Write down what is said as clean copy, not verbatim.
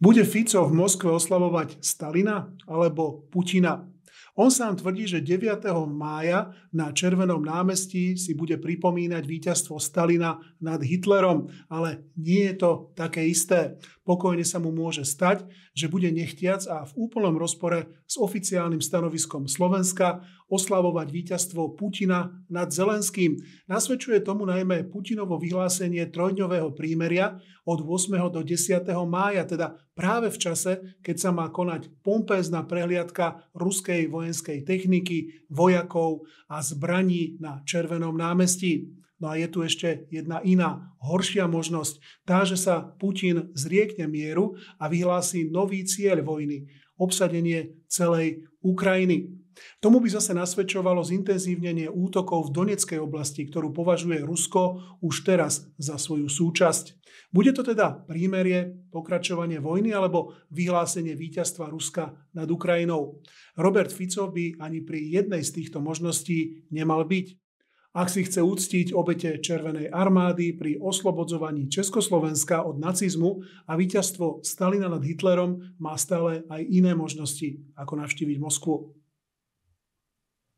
Bude Fico v Moskve oslavovať Stalina alebo Putina? On sám tvrdí, že 9. mája na Červenom námestí si bude pripomínať víťazstvo Stalina nad Hitlerom, ale nie je to také isté. Pokojne sa mu môže stať, že bude nechtiac a v úplnom rozpore s oficiálnym stanoviskom Slovenska oslavovať víťazstvo Putina nad Zelenským. Nasvedčuje tomu najmä Putinovo vyhlásenie trojdňového prímeria od 8. do 10. mája, teda práve v čase, keď sa má konať pompézna prehliadka ruskej vojenskej techniky, vojakov a zbraní na Červenom námestí. No a je tu ešte jedna iná, horšia možnosť. Tá, že sa Putin zriekne mieru a vyhlási nový cieľ vojny, obsadenie celej Ukrajiny. Tomu by zase nasvedčovalo zintenzívnenie útokov v Donetskej oblasti, ktorú považuje Rusko už teraz za svoju súčasť. Bude to teda prímerie, pokračovanie vojny alebo vyhlásenie víťazstva Ruska nad Ukrajinou? Robert Fico by ani pri jednej z týchto možností nemal byť. Ak si chce uctiť obete Červenej armády pri oslobodzovaní Československa od nacizmu a víťazstvo Stalina nad Hitlerom, má stále aj iné možnosti, ako navštíviť Moskvu.